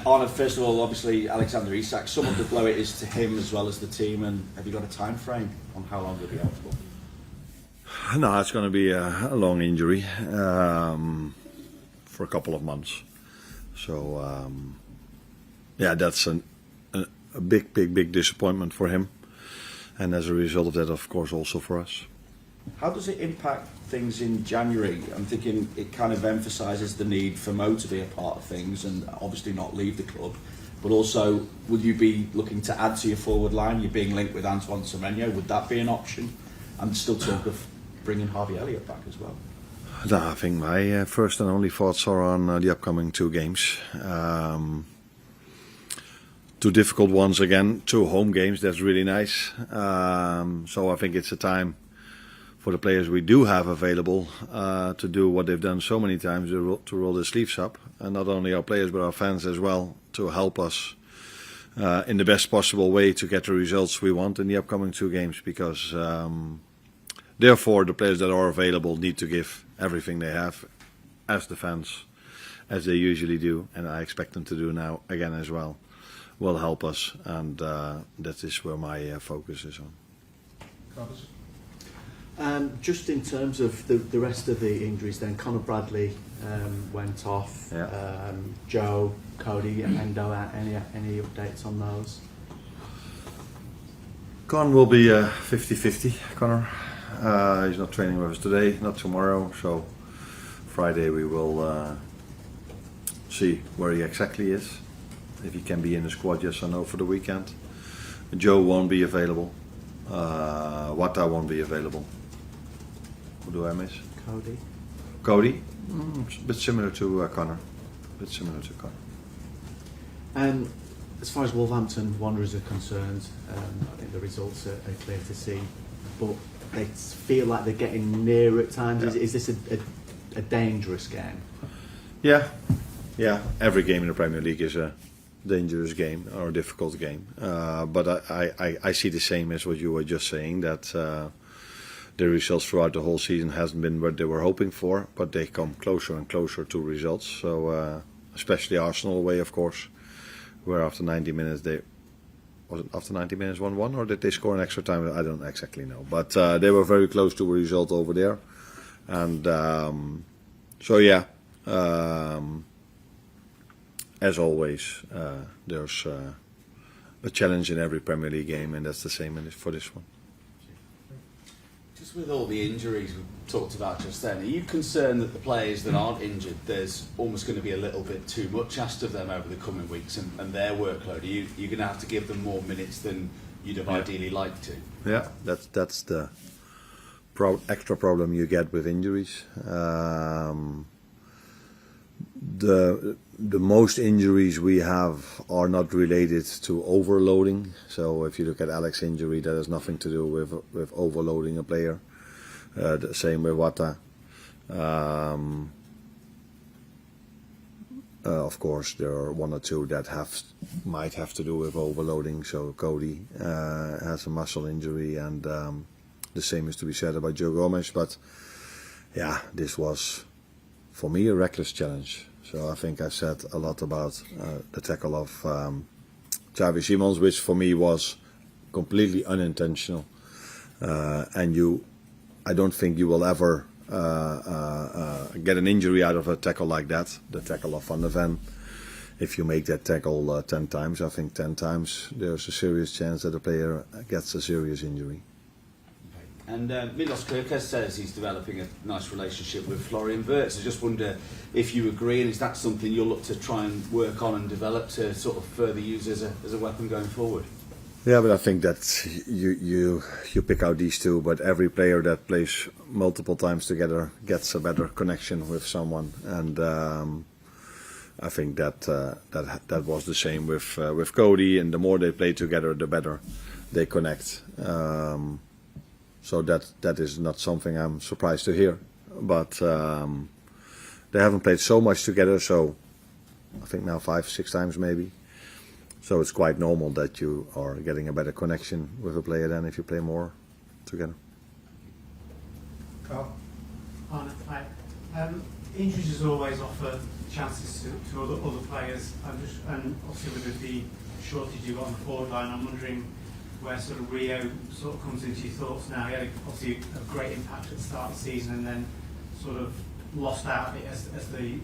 Arne, first of all, obviously Alexander Isak, some of the blow it is to him as well as the team, and have you got a time frame on how long he'll be out for? No, it's going to be a long injury for a couple of months. So, yeah, that's a big disappointment for him. And as a result of that, of course, also for us. How does it impact things in January? I'm thinking it kind of emphasises the need for Mo to be a part of things and obviously not leave the club. But also, would you be looking to add to your forward line? You're being linked with Antoine Semenyo. Would that be an option? And still talk of bringing Harvey Elliott back as well. No, I think my first and only thoughts are on the upcoming 2 games. 2 difficult ones again, 2 home games, that's really nice. So I think it's a time for the players we do have available to do what they've done so many times, to roll their sleeves up. And not only our players but our fans as well, to help us in the best possible way to get the results we want in the upcoming 2 games. Because therefore the players that are available need to give everything they have as the fans, as they usually do. And I expect them to do now again as well. Will help us, and that is where my focus is on. Just in terms of the rest of the injuries, then Conor Bradley went off. Yeah. Joe, Cody, Endo. Any updates on those? Con will be 50-50. Connor, he's not training with us today, not tomorrow. So Friday we will see where he exactly is. If he can be in the squad, yes or no, for the weekend. Joe won't be available. Wata won't be available. Who do I miss? Cody? It's a bit similar to Connor. As far as Wolverhampton Wanderers are concerned, I think the results are clear to see, but they feel like they're getting near at times. Yeah. Is this a dangerous game? Yeah. Every game in the Premier League is a dangerous game or a difficult game, but I see the same as what you were just saying, that the results throughout the whole season hasn't been what they were hoping for, but they come closer and closer to results. So especially Arsenal away, of course, where after 90 minutes was it after 90 minutes 1-1, or did they score an extra time? I don't exactly know, but they were very close to a result over there, and so yeah. As always, there's a challenge in every Premier League game, and that's the same for this one. Just with all the injuries we talked about just then, are you concerned that the players that aren't injured, there's almost going to be a little bit too much asked of them over the coming weeks and their workload? Are you going to have to give them more minutes than you'd have ideally liked to? Yeah, that's the extra problem you get with injuries. The most injuries we have are not related to overloading. So if you look at Alex's injury, that has nothing to do with overloading a player. The same with Wata. Of course, there are 1 or 2 that might have to do with overloading. So Cody has a muscle injury, and the same is to be said about Joe Gomez. But yeah, this was for me a reckless challenge. So I think I said a lot about the tackle of Xavi Simons, which for me was completely unintentional. And I don't think you will ever get an injury out of a tackle like that. The tackle of Van der Ven, if you make that tackle 10 times, I think 10 times there's a serious chance that a player gets a serious injury. And Milos Kerkez says he's developing a nice relationship with Florian Wirtz. I just wonder if you agree, and is that something you'll look to try and work on and develop to sort of further use as a weapon going forward? Yeah, but I think that you pick out these 2, but every player that plays multiple times together gets a better connection with someone, and I think that was the same with Cody. And the more they play together, the better they connect. So that is not something I'm surprised to hear, but they haven't played so much together. So I think now 5-6 times maybe. So it's quite normal that you are getting a better connection with a player than if you play more together. Carl? Arne, hi. injuries always offer chances to other players, and obviously with the shortage you've got on the forward line, I'm wondering where sort of Rio sort of comes into your thoughts now. He had obviously a great impact at the start of the season, and then sort of lost out a bit as the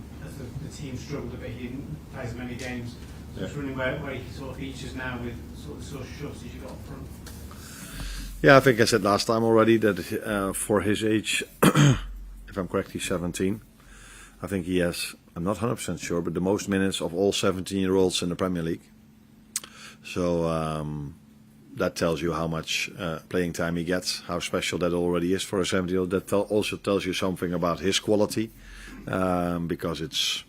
team struggled a bit. He didn't play as many games. So just wondering where he sort of features now with sort of shortage you've got up front. Yeah, I think I said last time already that for his age, if I'm correct, he's 17. I think he has, I'm not 100% sure, but the most minutes of all 17-year-olds in the Premier League. So that tells you how much playing time he gets, how special that already is for a 17-year-old. That also tells you something about his quality, because it's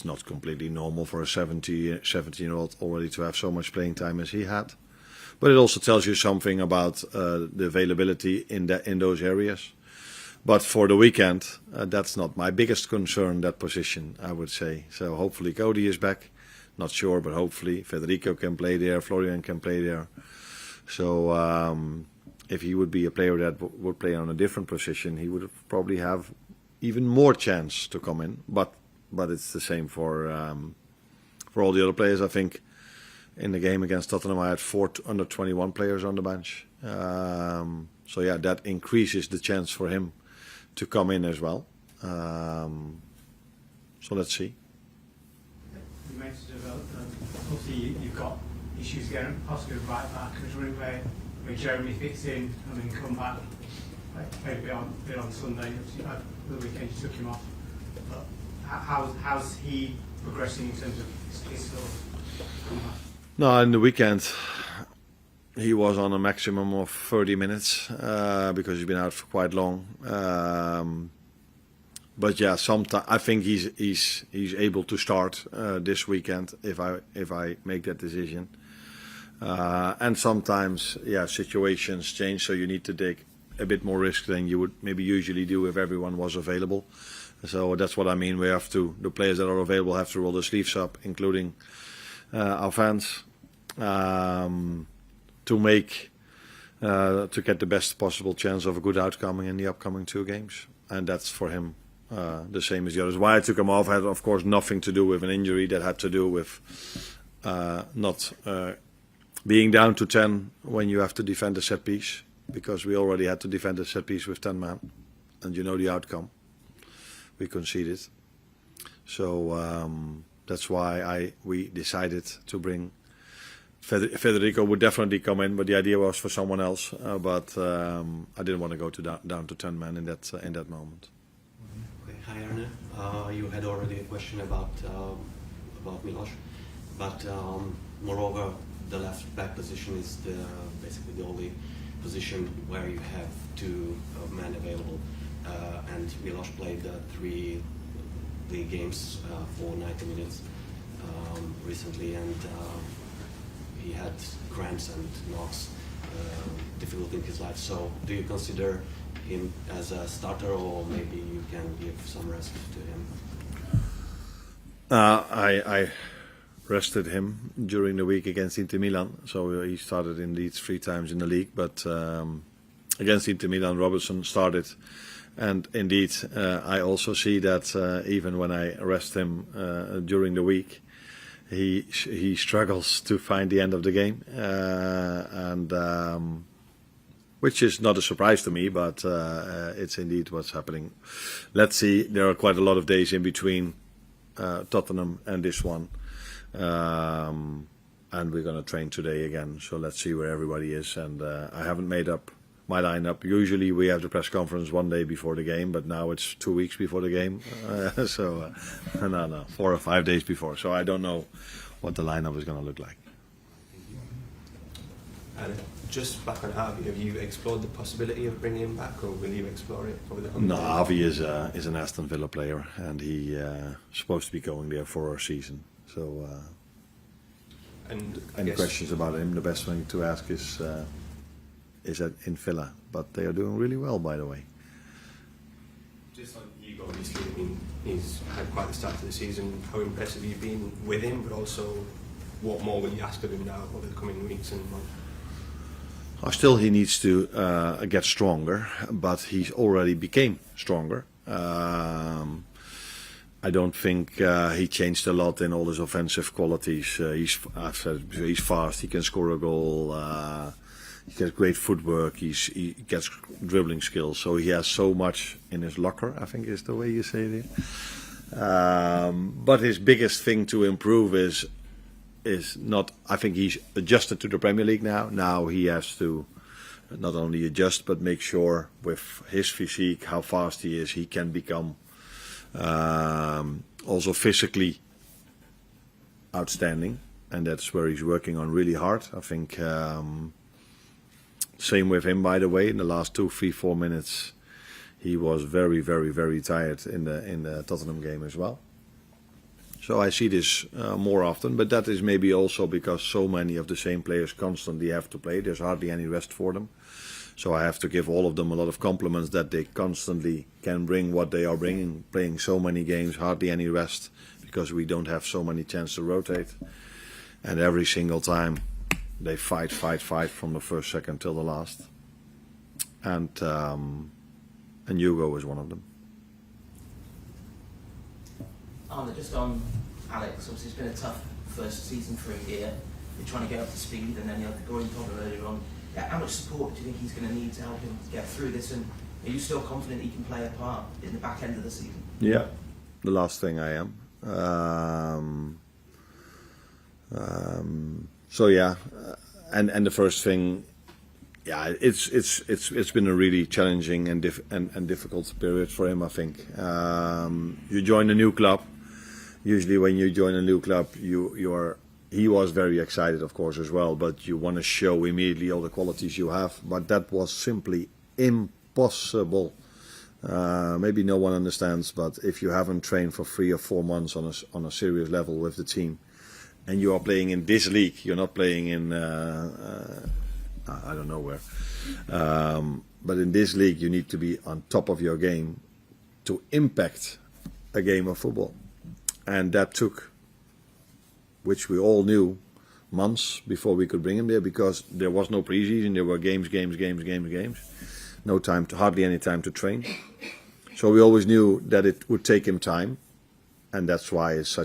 not completely normal for a 17-year-old already to have so much playing time as he had. But it also tells you something about the availability in those areas. But for the weekend, that's not my biggest concern, that position, I would say. So hopefully Cody is back. Not sure, but hopefully Federico can play there, Florian can play there. So if he would be a player that would play on a different position, he would probably have even more chance to come in. But it's the same for all the other players. I think in the game against Tottenham, I had 4 under 21 players on the bench. So yeah, that increases the chance for him to come in as well. So let's see. You mentioned about obviously you've got issues getting possibly right back. I was wondering where Jeremy fits in. I mean, come back, maybe a bit on Sunday. The weekend you took him off. But how's he progressing in terms of his sort of comeback? No, in the weekend he was on a maximum of 30 minutes because he's been out for quite long. But yeah, sometimes I think he's able to start this weekend if I make that decision. And sometimes, yeah, situations change, so you need to take a bit more risk than you would maybe usually do if everyone was available. So that's what I mean. The players that are available have to roll their sleeves up, including our fans, to get the best possible chance of a good outcome in the upcoming 2 games. And that's for him the same as the others. Why I took him off had, of course, nothing to do with an injury. That had to do with not being down to 10 when you have to defend a set piece, because we already had to defend a set piece with 10 men, and you know the outcome. We conceded. So that's why we decided to bring Federico. Would definitely come in, but the idea was for someone else. But I didn't want to go down to 10 men in that moment. Okay. Hi Arne. You had already a question about Milos, but moreover, the left back position is basically the only position where you have 2 men available, and Milos played 3 league games for 90 minutes recently, and he had cramps and knocks, difficulty in his life. So do you consider him as a starter, or maybe you can give some rest to him? I rested him during the week against Inter Milan, so he started indeed 3 times in the league, but against Inter Milan Robertson started, and indeed I also see that even when I rest him during the week, he struggles to find the end of the game, and which is not a surprise to me, but it's indeed what's happening. Let's see, there are quite a lot of days in between Tottenham and this one. And we're going to train today again, so let's see where everybody is. And I haven't made up my lineup. Usually we have the press conference 1 day before the game, but now it's 2 weeks before the game. No, 4 or 5 days before. So I don't know what the lineup is going to look like. And just back on Harvey, have you explored the possibility of bringing him back, or will you explore it over the No, Harvey is an Aston Villa player, and he supposed to be going there for our season. So, and any questions about him, the best thing to ask is in Villa. But they are doing really well, by the way. Just on Hugo, obviously, I mean, he's had quite the start to the season. How impressive have you been with him, but also what more will you ask of him now over the coming weeks and months? Still, he needs to get stronger, but he's already became stronger. I don't think he changed a lot in all his offensive qualities. I've said it before, he's fast. He can score a goal. He gets great footwork. He gets dribbling skills. So he has so much in his locker, I think is the way you say it. But his biggest thing to improve is not. I think he's adjusted to the Premier League now. Now he has to not only adjust but make sure with his physique, how fast he is, he can become also physically outstanding, and that's where he's working on really hard. I think same with him, by the way. In the last 2, 3, 4 minutes, he was very, very, very tired in the Tottenham game as well. So I see this more often, but that is maybe also because so many of the same players constantly have to play. There's hardly any rest for them. So I have to give all of them a lot of compliments that they constantly can bring what they are bringing, playing so many games, hardly any rest, because we don't have so many chances to rotate. And every single time they fight from the first second till the last. And Hugo is one of them. Arne, just on Alex, obviously it's been a tough first season for him here. You're trying to get up to speed, and then you had the groin problem earlier on. Yeah, how much support do you think he's going to need to help him get through this? And are you still confident he can play a part in the back end of the season? Yeah, the last thing I am. So yeah, and the first thing, yeah, it's been a really challenging and difficult period for him. I think you join a new club. Usually, when you join a new club, he was very excited, of course, as well. But you want to show immediately all the qualities you have. But that was simply impossible. Maybe no one understands, but if you haven't trained for 3 or 4 months on a serious level with the team, and you are playing in this league, you're not playing in I don't know where, but in this league you need to be on top of your game to impact a game of football, and that took, which we all knew, months before we could bring him there, because there was no preseason. There were games. No time, hardly any time to train. So we always knew that it would take him time, and that's why it's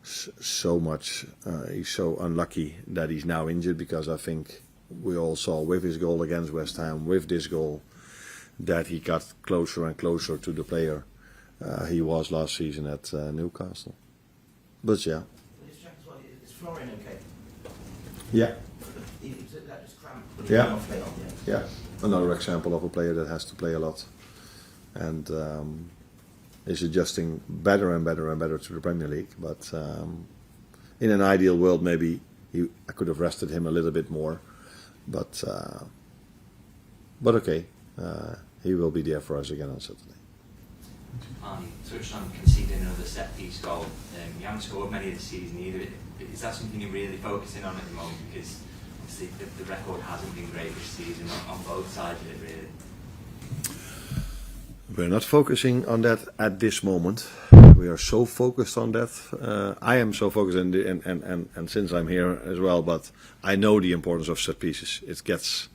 so much. He's so unlucky that he's now injured, because I think we all saw with his goal against West Ham, with this goal, that he got closer and closer to the player he was last season at Newcastle. But yeah. Is Florian okay? Yeah. That just cramped. Yeah. Yeah. Another example of a player that has to play a lot, and is adjusting better and better and better to the Premier League. But in an ideal world, maybe I could have rested him a little bit more. But okay, he will be there for us again on Saturday. Arne, touched on conceding another set-piece goal. You haven't scored many this season either. Is that something you're really focusing on at the moment? Because obviously the record hasn't been great this season on both sides of it, really. We're not focusing on that at this moment. We are so focused on that. I am so focused, and since I'm here as well, but I know the importance of set pieces. It gets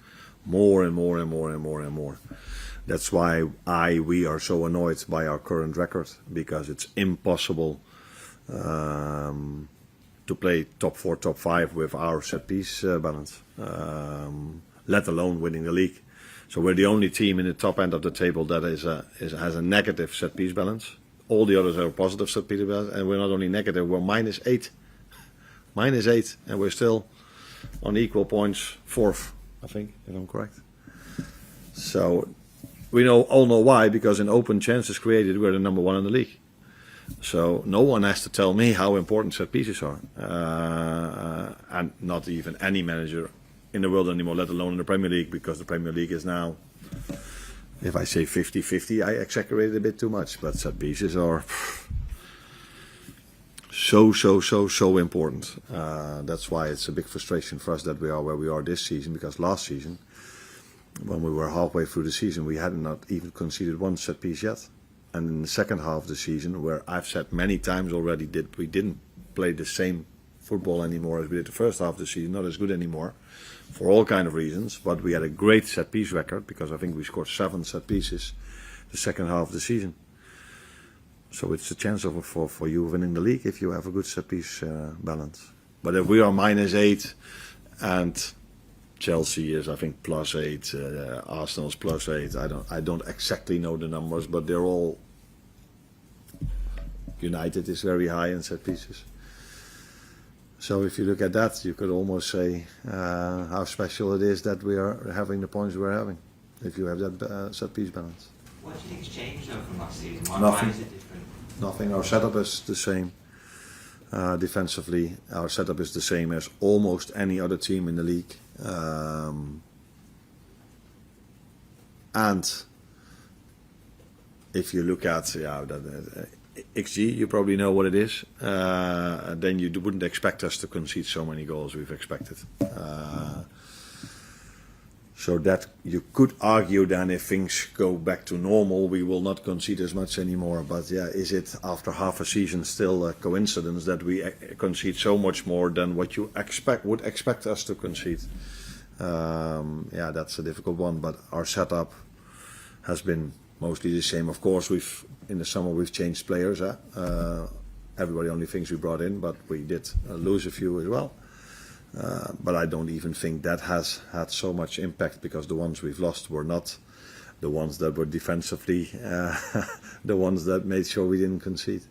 more and more and more and more and more. That's why we are so annoyed by our current record, because it's impossible to play top 4, top 5 with our set piece balance, let alone winning the league. So we're the only team in the top end of the table that has a negative set piece balance. All the others are positive set piece balance, and we're not only negative, we're -8. -8, and we're still on equal points, 4th, I think, if I'm correct. So we all know why, because in open chances created, we're the number 1 in the league. So no one has to tell me how important set pieces are, and not even any manager in the world anymore, let alone in the Premier League, because the Premier League is now, if I say 50-50, I exaggerated a bit too much, but set pieces are so important. That's why it's a big frustration for us that we are where we are this season, because last season, when we were halfway through the season, we had not even conceded one set piece yet. And in the second half of the season, where I've said many times already that we didn't play the same football anymore as we did the first half of the season, not as good anymore, for all kind of reasons, but we had a great set piece record, because I think we scored 7 set pieces the second half of the season. So it's a chance for you winning the league if you have a good set piece balance. But if we are -8 and Chelsea is, I think, +8, Arsenal's +8. I don't exactly know the numbers, but they're all. United is very high in set pieces. So if you look at that, you could almost say how special it is that we are having the points we're having. If you have that set piece balance. What do you think has changed though from last season? Why Nothing. is it different? Nothing. Our setup is the same. Defensively, our setup is the same as almost any other team in the league. And if you look at XG, you probably know what it is. Then you wouldn't expect us to concede so many goals we've expected. So that you could argue then if things go back to normal, we will not concede as much anymore. But yeah, is it after half a season still a coincidence that we concede so much more than what you would expect us to concede? Yeah, that's a difficult one. But our setup has been mostly the same. Of course, in the summer we've changed players. Everybody only thinks we brought in, but we did lose a few as well. But I don't even think that has had so much impact because the ones we've lost were not the ones that were defensively the ones that made sure we didn't concede.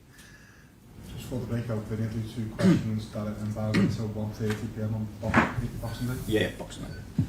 Just for the breakout, we need 2 questions that are invalid until 1:30 p.m. on Boxing Day. Yeah, Boxing Day.